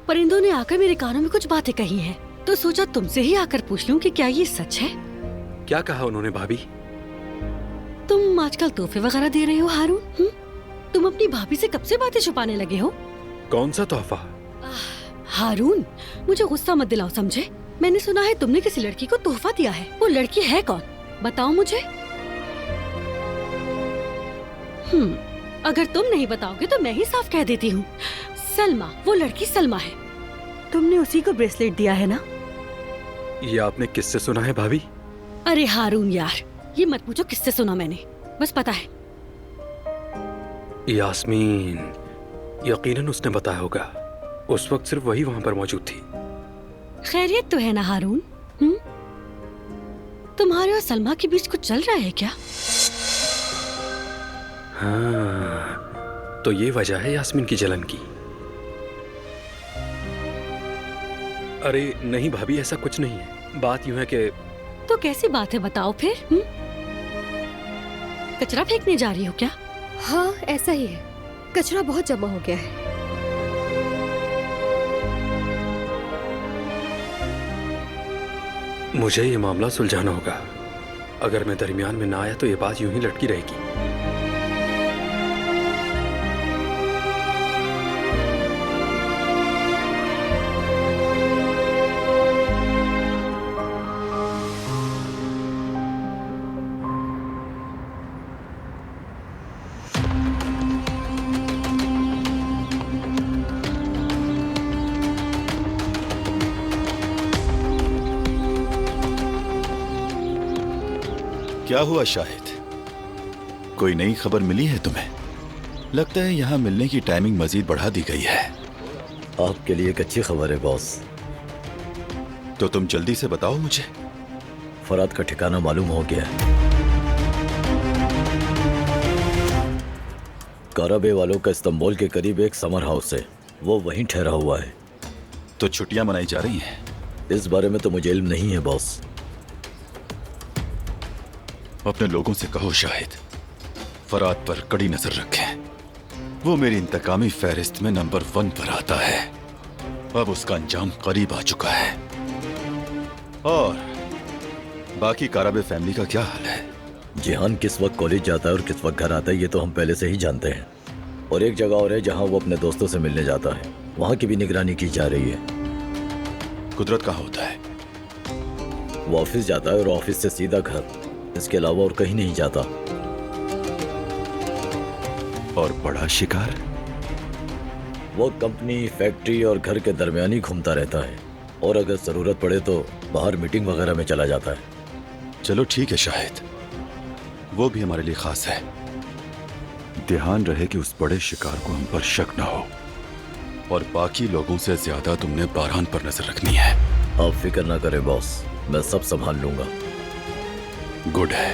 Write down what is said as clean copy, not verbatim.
परिंदों ने आकर मेरे कानों में कुछ बातें कही हैं, तो सोचा तुमसे ही आकर पूछ लूं कि क्या ये सच है। क्या कहा उन्होंने भाभी? तुम आजकल तोहफे वगैरह दे रहे हो हारून? तुम अपनी भाभी से कब से बातें छुपाने लगे हो? कौन सा तोहफा? हारून, मुझे गुस्सा मत दिलाओ, समझे? मैंने सुना है तुमने किसी लड़की को तोहफा दिया है। वो लड़की है कौन? बताओ मुझे। अगर तुम नहीं बताओगे तो मैं ही साफ कह देती हूँ। सलमा, वो लड़की सलमा है। तुमने उसी को ब्रेसलेट दिया है ना? ये आपने किससे सुना है भाभी? अरे हारून यार, ये मत पूछो किससे सुना मैंने, बस पता है। यास्मीन, यकीनन उसने बताया होगा। उस वक्त सिर्फ वही वहाँ पर मौजूद थी। खैरियत तो है ना हारून? तुम्हारे और सलमा के बीच कुछ चल रहा है क्या? हाँ, तो ये वजह है यास्मीन की जलन की। अरे नहीं भाभी, ऐसा कुछ नहीं है। बात यूं है कि तो कैसी बात है, बताओ फिर। कचरा फेंकने जा रही हो क्या? हाँ, ऐसा ही है। कचरा बहुत जमा हो गया है। मुझे ये मामला सुलझाना होगा। अगर मैं दरमियान में ना आया तो ये बात यूं ही लटकी रहेगी। क्या हुआ शाहिद? कोई नई खबर मिली है तुम्हें? लगता है यहाँ मिलने की टाइमिंग मजीद बढ़ा दी गई है। आपके लिए एक अच्छी खबर है बॉस। तो तुम जल्दी से बताओ मुझे। फराद का ठिकाना मालूम हो गया है। काराबे वालों का इस्तांबुल के करीब एक समर हाउस है, वो वहीं ठहरा हुआ है। तो छुट्टियां मनाई जा रही हैं? इस बारे में तो मुझे इल्म नहीं है बॉस। अपने लोगों से कहो शाहिद, फराद पर कड़ी नजर रखें। वो मेरी इंतकामी फहरिस्त में नंबर 1 पर आता है। अब उसका अंजाम करीब आ चुका है। और बाकी काराबे फैमिली का क्या हाल है? जिहान किस वक्त कॉलेज जाता है और किस वक्त घर आता है ये तो हम पहले से ही जानते हैं। और एक जगह और है जहां वो अपने दोस्तों से मिलने जाता है, वहां की भी निगरानी की जा रही है। कुदरत कहाँ होता है? वो ऑफिस जाता है और ऑफिस से सीधा घर, इसके अलावा और कहीं नहीं जाता। और बड़ा शिकार? वो कंपनी, फैक्ट्री और घर के दरमियान ही घूमता रहता है, और अगर जरूरत पड़े तो बाहर मीटिंग वगैरह में चला जाता है। चलो ठीक है शाहिद, वो भी हमारे लिए खास है। ध्यान रहे कि उस बड़े शिकार को हम पर शक ना हो, और बाकी लोगों से ज्यादा तुमने बारहान पर नजर रखनी है। आप फिक्र ना करें बॉस, मैं सब संभाल लूंगा। गुड है।